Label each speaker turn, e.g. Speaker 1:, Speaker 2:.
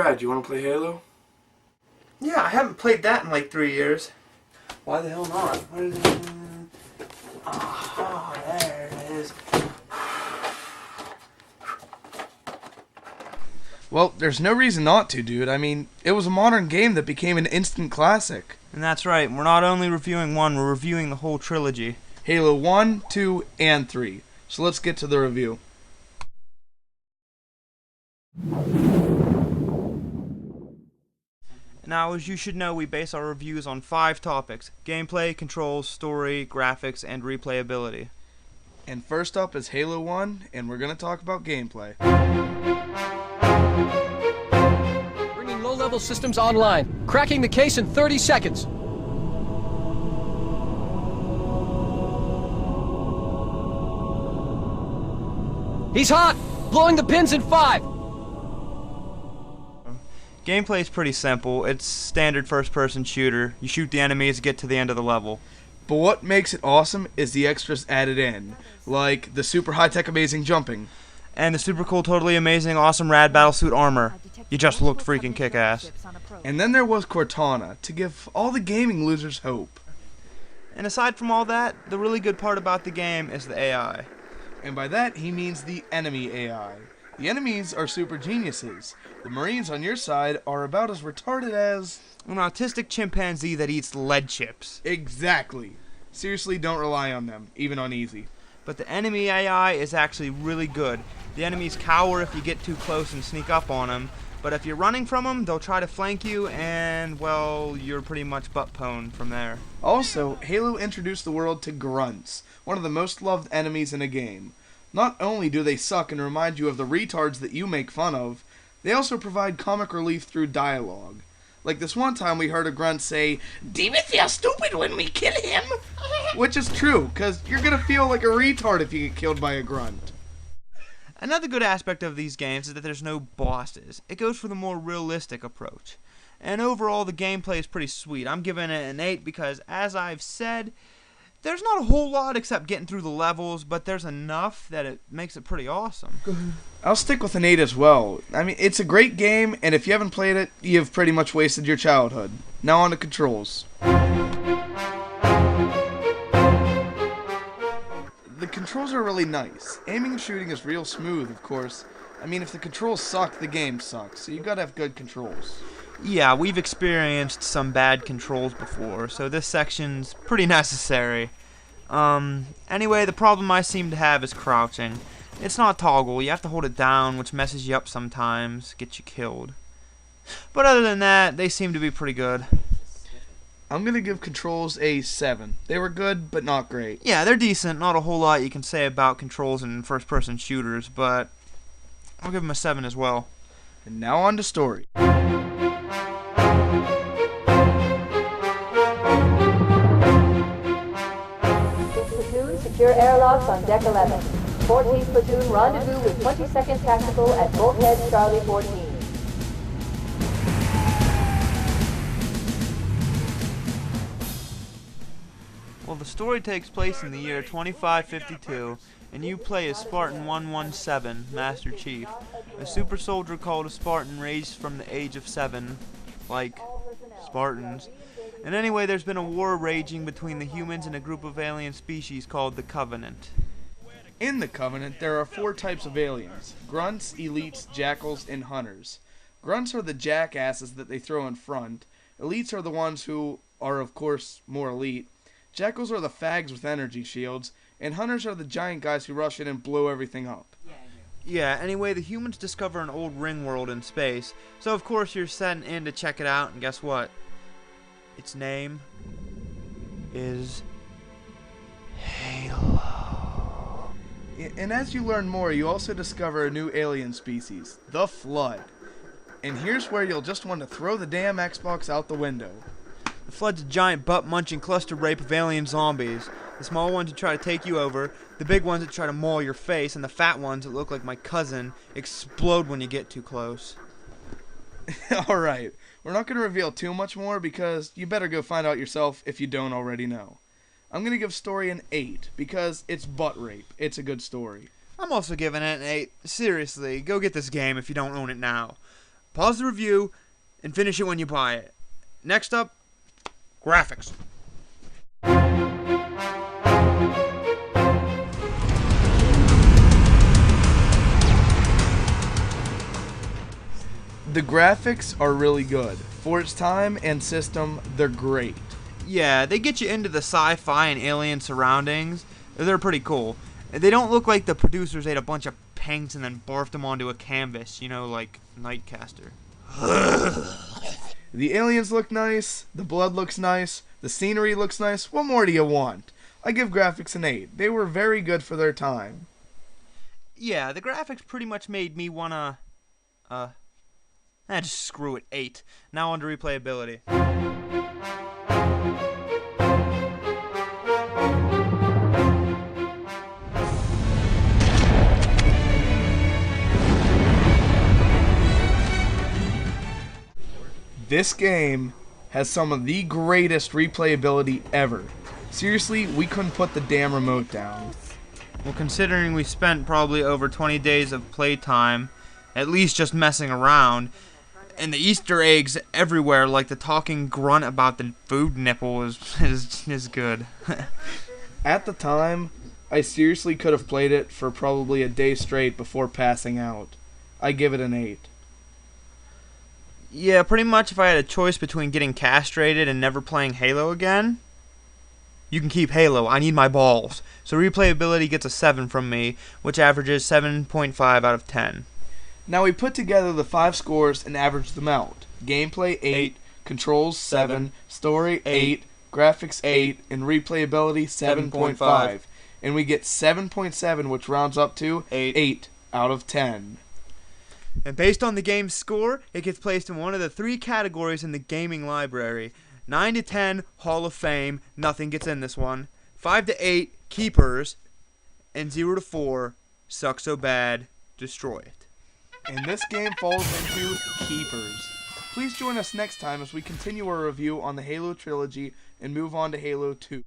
Speaker 1: Brad, you want to play Halo?
Speaker 2: Yeah, I haven't played that in like 3 years.
Speaker 1: Why the hell not? What is it? Oh, there it is.
Speaker 3: Well, there's no reason not to, dude. I mean, it was a modern game that became an instant classic.
Speaker 4: And that's right, we're not only reviewing one, we're reviewing the whole trilogy.
Speaker 3: Halo 1, 2, and 3. So let's get to the review.
Speaker 4: Now, as you should know, we base our reviews on 5 topics: gameplay, controls, story, graphics, and replayability.
Speaker 3: And first up is Halo 1, and we're going to talk about gameplay.
Speaker 5: Bringing low-level systems online. Cracking the case in 30 seconds. He's hot! Blowing the pins in 5!
Speaker 4: Gameplay is pretty simple. It's standard first-person shooter. You shoot the enemies to get to the end of the level.
Speaker 3: But what makes it awesome is the extras added in, like the super high-tech amazing jumping.
Speaker 4: And the super cool, totally amazing, awesome, rad battlesuit armor. You just looked freaking kick-ass.
Speaker 3: And then there was Cortana, to give all the gaming losers hope.
Speaker 4: And aside from all that, the really good part about the game is the AI.
Speaker 3: And by that, he means the enemy AI. The enemies are super geniuses. The Marines on your side are about as retarded as...
Speaker 4: an autistic chimpanzee that eats lead chips.
Speaker 3: Exactly. Seriously, don't rely on them, even on easy.
Speaker 4: But the enemy AI is actually really good. The enemies cower if you get too close and sneak up on them, but if you're running from them, they'll try to flank you, and, well, you're pretty much butt-pwned from there.
Speaker 3: Also, Halo introduced the world to grunts, one of the most loved enemies in a game. Not only do they suck and remind you of the retards that you make fun of, they also provide comic relief through dialogue. Like this one time we heard a grunt say, "Demon feels stupid when we kill him," which is true, because you're going to feel like a retard if you get killed by a grunt.
Speaker 4: Another good aspect of these games is that there's no bosses. It goes for the more realistic approach. And overall, the gameplay is pretty sweet. I'm giving it an 8 because, as I've said, there's not a whole lot except getting through the levels, but there's enough that it makes it pretty awesome.
Speaker 3: I'll stick with an 8 as well. I mean, it's a great game, and if you haven't played it, you've pretty much wasted your childhood. Now on to controls. The controls are really nice. Aiming and shooting is real smooth, of course. I mean, if the controls suck, the game sucks, so you gotta have good controls.
Speaker 4: Yeah, we've experienced some bad controls before, so this section's pretty necessary. Anyway, the problem I seem to have is crouching. It's not toggle, you have to hold it down, which messes you up sometimes, gets you killed. But other than that, they seem to be pretty good.
Speaker 3: I'm gonna give controls a 7. They were good, but not great.
Speaker 4: Yeah, they're decent, not a whole lot you can say about controls in first-person shooters, but I'll give them a 7 as well.
Speaker 3: And now on to story.
Speaker 6: Platoon, secure airlocks on deck 11. 14th platoon, rendezvous with 22nd Tactical at Bulkhead Charlie 14.
Speaker 4: Well, the story takes place in the year 2552, and you play as Spartan 117, Master Chief, a super soldier called a Spartan raised from the age of 7, like Spartans. And anyway, there's been a war raging between the humans and a group of alien species called the Covenant.
Speaker 3: In the Covenant, there are 4 types of aliens: grunts, elites, jackals, and hunters. Grunts are the jackasses that they throw in front. Elites are the ones who are, of course, more elite. Jackals are the fags with energy shields, and hunters are the giant guys who rush in and blow everything up.
Speaker 4: Yeah, anyway, the humans discover an old ring world in space, so of course you're sent in to check it out, and guess what? Its name is Halo.
Speaker 3: And as you learn more, you also discover a new alien species, the Flood. And here's where you'll just want to throw the damn Xbox out the window.
Speaker 4: The Flood's a giant butt-munching cluster rape of alien zombies. The small ones that try to take you over, the big ones that try to maul your face, and the fat ones that look like my cousin explode when you get too close.
Speaker 3: Alright, we're not going to reveal too much more because you better go find out yourself if you don't already know. I'm going to give story an 8 because it's butt rape. It's a good story.
Speaker 4: I'm also giving it an 8. Seriously, go get this game if you don't own it now. Pause the review and finish it when you buy it. Next up, graphics.
Speaker 3: The graphics are really good. For its time and system, they're great.
Speaker 4: Yeah, they get you into the sci-fi and alien surroundings. They're pretty cool. They don't look like the producers ate a bunch of paints and then barfed them onto a canvas, like Nightcaster.
Speaker 3: The aliens look nice, the blood looks nice, the scenery looks nice. What more do you want? I give graphics an 8. They were very good for their time.
Speaker 4: Yeah, the graphics pretty much made me wanna, just screw it, 8. Now on to replayability.
Speaker 3: This game has some of the greatest replayability ever. Seriously, we couldn't put the damn remote down.
Speaker 4: Well, considering we spent probably over 20 days of playtime, at least just messing around, and the Easter eggs everywhere, like the talking grunt about the food nipple is good.
Speaker 3: At the time, I seriously could have played it for probably a day straight before passing out. I give it an 8.
Speaker 4: Yeah, pretty much if I had a choice between getting castrated and never playing Halo again, you can keep Halo. I need my balls. So replayability gets a 7 from me, which averages 7.5 out of 10.
Speaker 3: Now we put together the 5 scores and averaged them out. Gameplay 8, controls 7, story 8, graphics 8, and replayability 7.5. And we get 7.7, which rounds up to 8 out of 10.
Speaker 4: And based on the game's score, it gets placed in one of the 3 categories in the gaming library. 9 to 10, Hall of Fame, nothing gets in this one. 5 to 8, Keepers. And 0 to 4, Sucks So Bad, Destroy It.
Speaker 3: And this game falls into Keepers. Please join us next time as we continue our review on the Halo trilogy and move on to Halo 2.